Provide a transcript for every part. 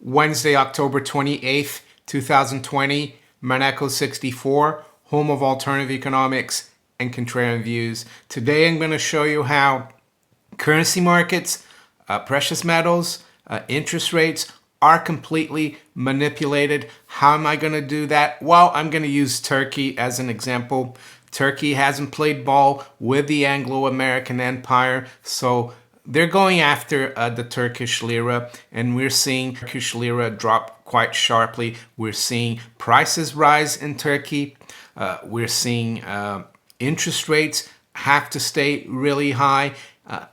Wednesday, October 28th, 2020, Maneco 64, home of alternative economics and contrarian views. Today I'm going to show you how currency markets, precious metals, interest rates are completely manipulated. How am I going to do that? Well, I'm going to use Turkey as an example. Turkey hasn't played ball with the Anglo-American Empire, so they're going after the Turkish Lira, and we're seeing Turkish Lira drop quite sharply. We're seeing prices rise in Turkey. We're seeing interest rates have to stay really high.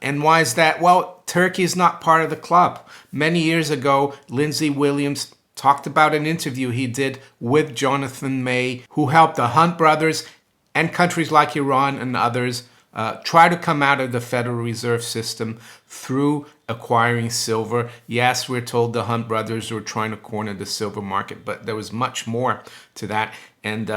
And why is that? Well, Turkey is not part of the club. Many years ago, Lindsey Williams talked about an interview he did with Jonathan May, who helped the Hunt brothers and countries like Iran and others try to come out of the Federal Reserve System through acquiring silver. Yes, we're told the Hunt brothers were trying to corner the silver market, but there was much more to that. And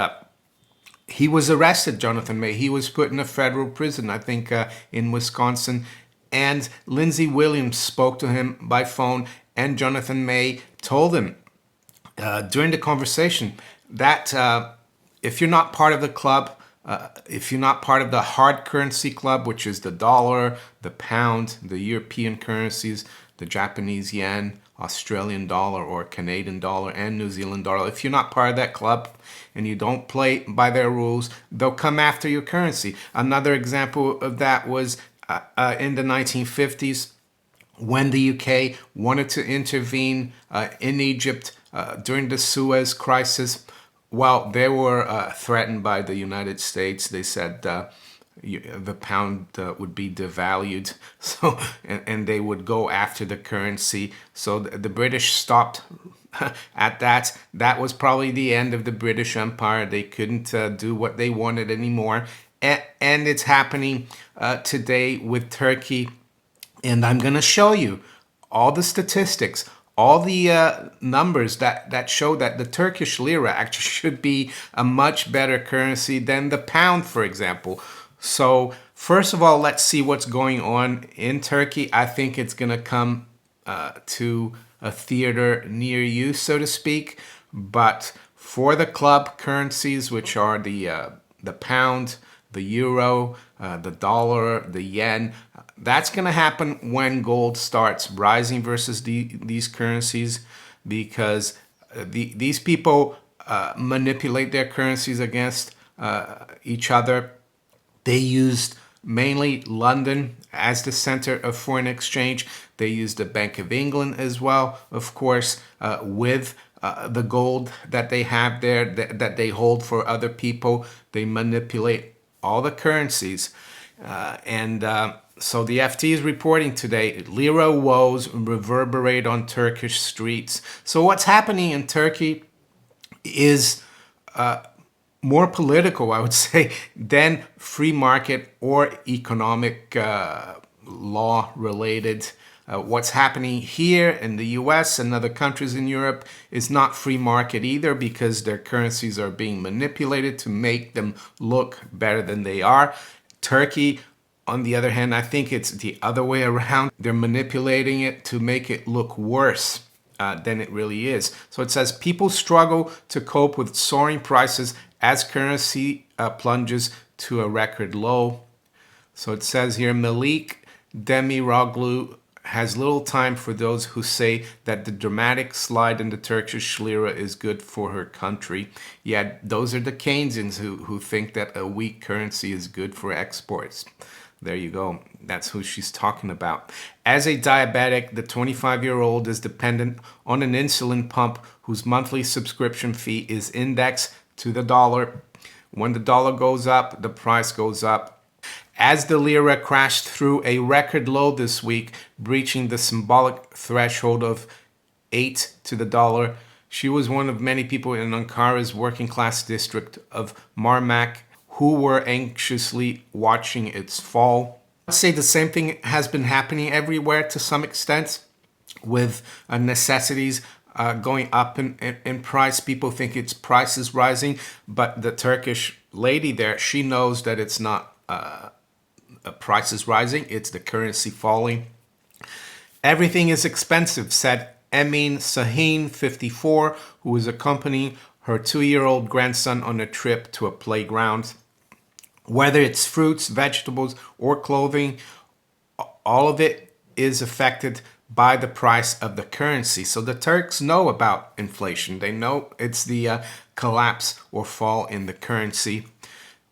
he was arrested, Jonathan May. He was put in a federal prison, I think, in Wisconsin. And Lindsey Williams spoke to him by phone, and Jonathan May told him during the conversation that if you're not part of the club, if you're not part of the hard currency club, which is the dollar, the pound, the European currencies, the Japanese yen, Australian dollar or Canadian dollar, and New Zealand dollar, if you're not part of that club and you don't play by their rules, they'll come after your currency. Another example of that was in the 1950s when the UK wanted to intervene in Egypt during the Suez Crisis. Well, they were threatened by the United States. They said the pound would be devalued, so and they would go after the currency. So the British stopped at that. That was probably the end of the British Empire. They couldn't do what they wanted anymore. And it's happening today with Turkey. And I'm going to show you all the statistics, all the numbers that show that the Turkish lira actually should be a much better currency than the pound, for example. So first of all, let's see what's going on in Turkey. I think it's going to come to a theater near you, so to speak. But for the club currencies, which are the pound, the euro, the dollar, the yen, that's going to happen when gold starts rising versus these currencies, because these people manipulate their currencies against each other. They used mainly London as the center of foreign exchange. They used the Bank of England as well, of course, with the gold that they have there, that they hold for other people. They manipulate all the currencies. So the FT is reporting today, lira woes reverberate on Turkish streets. So what's happening in Turkey is more political, I would say, than free market or economic law related. What's happening here in the US and other countries in Europe is not free market either, because their currencies are being manipulated to make them look better than they are. Turkey, on the other hand, I think it's the other way around. They're manipulating it to make it look worse than it really is. So it says people struggle to cope with soaring prices as currency plunges to a record low. So it says here, Malik Demiroglu has little time for those who say that the dramatic slide in the Turkish lira is good for her country. Yet those are the Keynesians who think that a weak currency is good for exports. There you go. That's who she's talking about. As a diabetic, the 25-year-old is dependent on an insulin pump whose monthly subscription fee is indexed to the dollar. When the dollar goes up, the price goes up. As the lira crashed through a record low this week, breaching the symbolic threshold of 8 to the dollar, she was one of many people in Ankara's working class district of Marmac who were anxiously watching its fall. I'd say the same thing has been happening everywhere to some extent, with necessities going up in price. People think its price is rising, but the Turkish lady there, she knows that it's not price is rising, it's the currency falling. Everything is expensive, said Emin Sahin, 54, who was accompanying her 2-year-old grandson on a trip to a playground. Whether it's fruits, vegetables, or clothing, all of it is affected by the price of the currency. So the Turks know about inflation. They know it's the collapse or fall in the currency.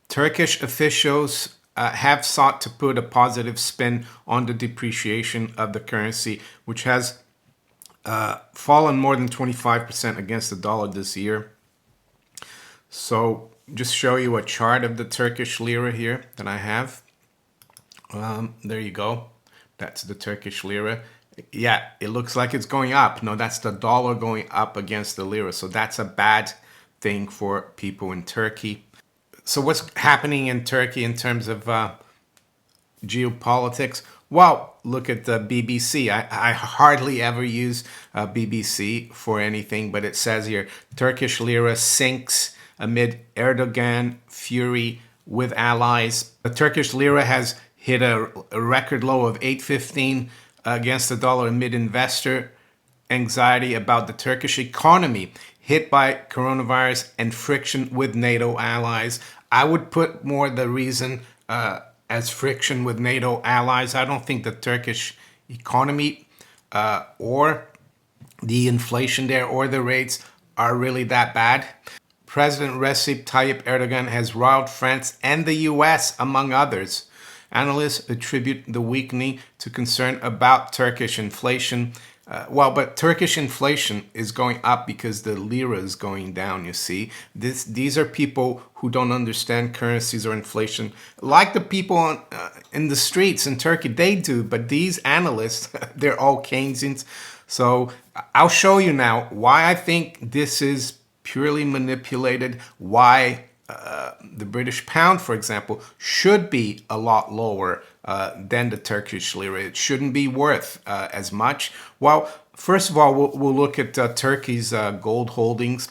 Turkish officials have sought to put a positive spin on the depreciation of the currency, which has fallen more than 25% against the dollar this year. So just show you a chart of the Turkish lira here that I have. There you go. That's the Turkish lira. Yeah, it looks like it's going up. No, that's the dollar going up against the lira. So that's a bad thing for people in Turkey. So what's happening in Turkey in terms of geopolitics? Well, look at the BBC. I hardly ever use BBC for anything, but it says here, Turkish lira sinks amid Erdogan fury with allies. The Turkish lira has hit a record low of 8.15 against the dollar amid investor anxiety about the Turkish economy hit by coronavirus and friction with NATO allies. I would put more the reason as friction with NATO allies. I don't think the Turkish economy or the inflation there or the rates are really that bad. President Recep Tayyip Erdogan has riled France and the US, among others. Analysts attribute the weakening to concern about Turkish inflation. But Turkish inflation is going up because the lira is going down, you see. These are people who don't understand currencies or inflation. Like the people in the streets in Turkey, they do. But these analysts, they're all Keynesians. So I'll show you now why I think this is purely manipulated, why the British pound, for example, should be a lot lower than the Turkish lira. It shouldn't be worth as much. Well, first of all, we'll look at Turkey's gold holdings.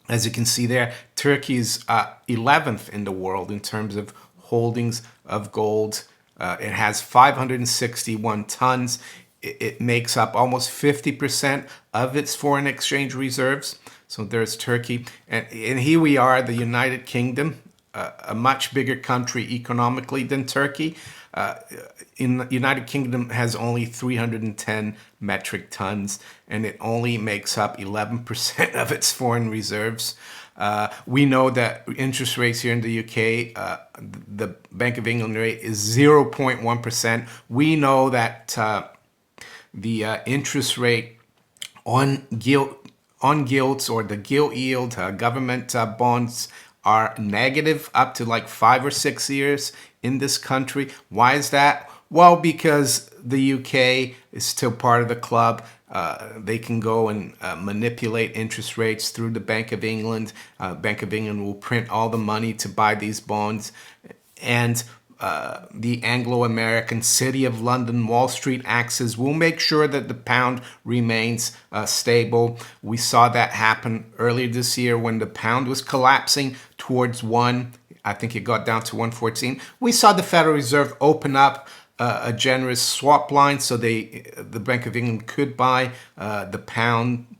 As you can see there, Turkey's 11th in the world in terms of holdings of gold. It has 561 tons. It makes up almost 50% of its foreign exchange reserves. So there's Turkey. And here we are, the United Kingdom, a much bigger country economically than Turkey. In the United Kingdom has only 310 metric tons, and it only makes up 11% of its foreign reserves. We know that interest rates here in the UK, the Bank of England rate is 0.1%. We know that the interest rate on gilts or the gilt yield, government bonds are negative up to like 5 or 6 years in this country. Why is that? Well, because the UK is still part of the club. They can go and manipulate interest rates through the Bank of England. Bank of England will print all the money to buy these bonds. And the Anglo-American City of London Wall Street axis will make sure that the pound remains stable. We saw that happen earlier this year when the pound was collapsing towards 1. I think it got down to 114. We saw the Federal Reserve open up a generous swap line so the Bank of England could buy the pound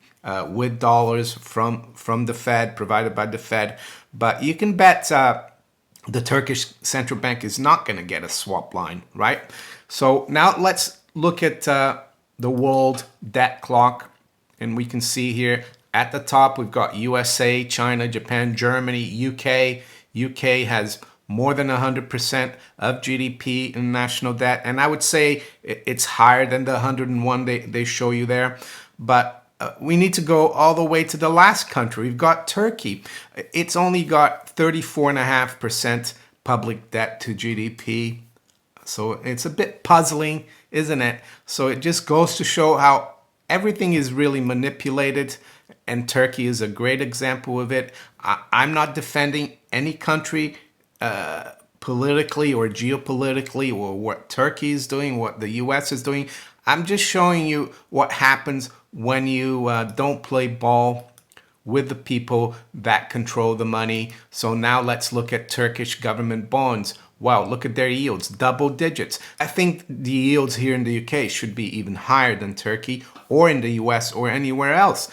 with dollars from the Fed, provided by the Fed. But you can bet the Turkish central bank is not going to get a swap line, right? So now let's look at the world debt clock. And we can see here at the top, we've got USA, China, Japan, Germany, UK. UK has more than 100% of GDP in national debt. And I would say it's higher than the 101 they show you there. But we need to go all the way to the last country. We've got Turkey. It's only got 34.5% public debt to GDP. So it's a bit puzzling, isn't it? So it just goes to show how everything is really manipulated, and Turkey is a great example of it. I'm not defending any country politically or geopolitically, or what Turkey is doing, what the US is doing. I'm just showing you what happens when you don't play ball with the people that control the money. So now let's look at Turkish government bonds. Wow, look at their yields, double digits. I think the yields here in the UK should be even higher than Turkey or in the US or anywhere else.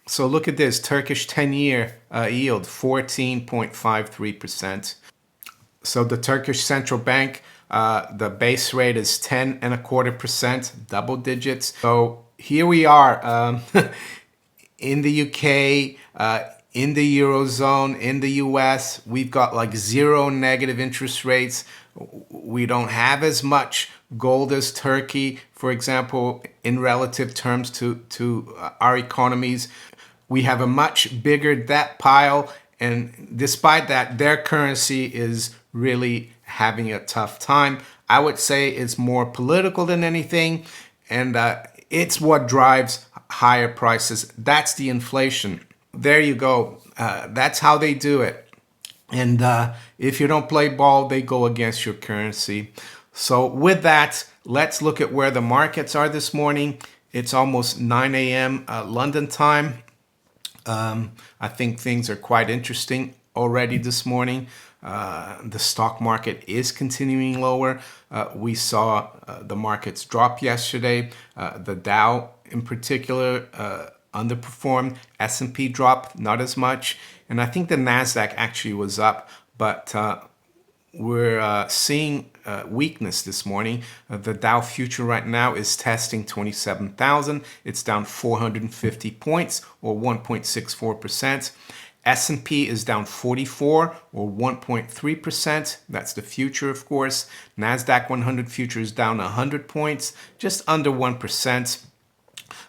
So look at this, Turkish 10-year yield, 14.53%. So the Turkish Central Bank, the base rate is 10.25%, double digits. So here we are in the UK, in the Eurozone, in the US, we've got like zero negative interest rates. We don't have as much gold as Turkey, for example, in relative terms to our economies. We have a much bigger debt pile, and despite that, their currency is really having a tough time. I would say it's more political than anything, and it's what drives higher prices. That's the inflation. There you go. That's how they do it. And if you don't play ball, they go against your currency. So with that, let's look at where the markets are this morning. It's almost 9 a.m. London time. I think things are quite interesting already this morning. The stock market is continuing lower. We saw the markets drop yesterday. The Dow in particular underperformed. S&P dropped not as much. And I think the NASDAQ actually was up, but we're seeing weakness this morning. The Dow future right now is testing 27,000. It's down 450 points or 1.64%. S&P is down 44 or 1.3%. That's the future, of course. NASDAQ 100 future is down 100 points, just under 1%.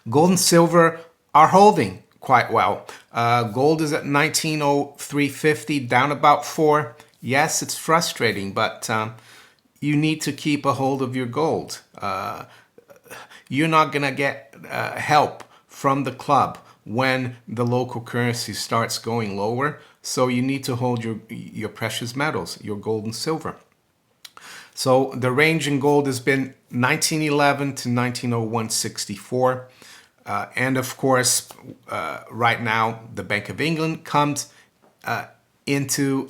Gold and silver are holding quite well. Gold is at 1903.50, down about 4. Yes, it's frustrating, but you need to keep a hold of your gold. You're not going to get help from the club when the local currency starts going lower. So you need to hold your precious metals, your gold and silver. So the range in gold has been 1911 to 1901.64. And of course, right now, the Bank of England comes into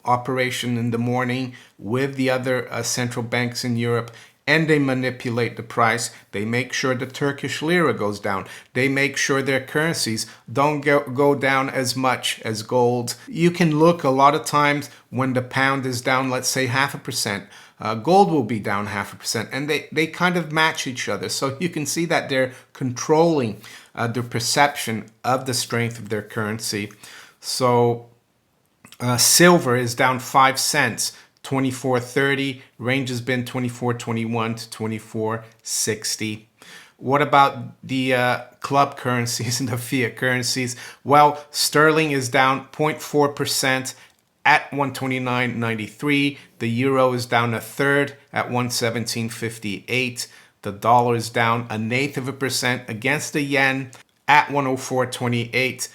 operation in the morning with the other central banks in Europe, and they manipulate the price. They make sure the Turkish Lira goes down. They make sure their currencies don't go down as much as gold. You can look a lot of times when the pound is down, let's say 0.5%. Gold will be down 0.5%, and they kind of match each other. So you can see that they're controlling the perception of the strength of their currency. So silver is down 5 cents, 24.30. Range has been 24.21 to 24.60. What about the club currencies and the fiat currencies? Well, sterling is down 0.4% at 129.93. The euro is down 1/3 at 117.58. The dollar is down 1/8% against the yen at 104.28.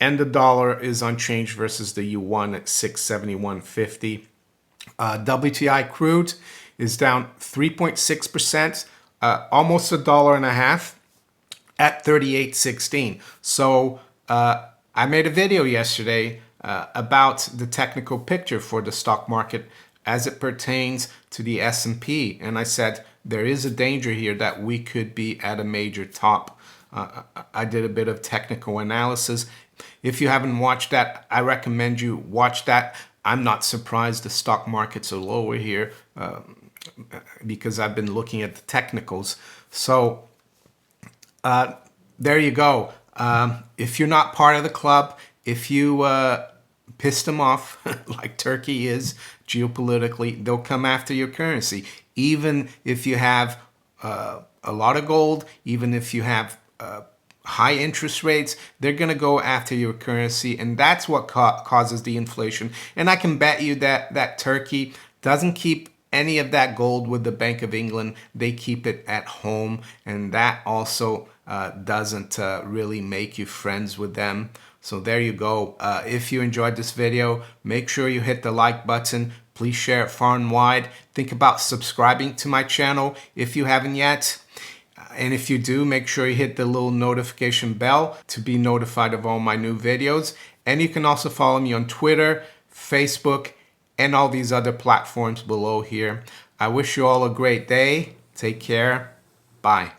And the dollar is unchanged versus the yuan at 671.50. WTI crude is down 3.6%, almost $1.50 at 38.16. So I made a video yesterday about the technical picture for the stock market as it pertains to the S&P, and I said there is a danger here that we could be at a major top. I did a bit of technical analysis. If you haven't watched that, I recommend you watch that. I'm not surprised the stock markets are lower here because I've been looking at the technicals. So there you go. If you're not part of the club, if you pissed them off like Turkey is geopolitically, they'll come after your currency. Even if you have a lot of gold, even if you have high interest rates, they're going to go after your currency, and that's what causes the inflation. And I can bet you that Turkey doesn't keep any of that gold with the Bank of England. They keep it at home, and that also doesn't really make you friends with them. So there you go. If you enjoyed this video, make sure you hit the like button. Please share it far and wide. Think about subscribing to my channel if you haven't yet. And if you do, make sure you hit the little notification bell to be notified of all my new videos. And you can also follow me on Twitter, Facebook, and all these other platforms below here. I wish you all a great day. Take care. Bye.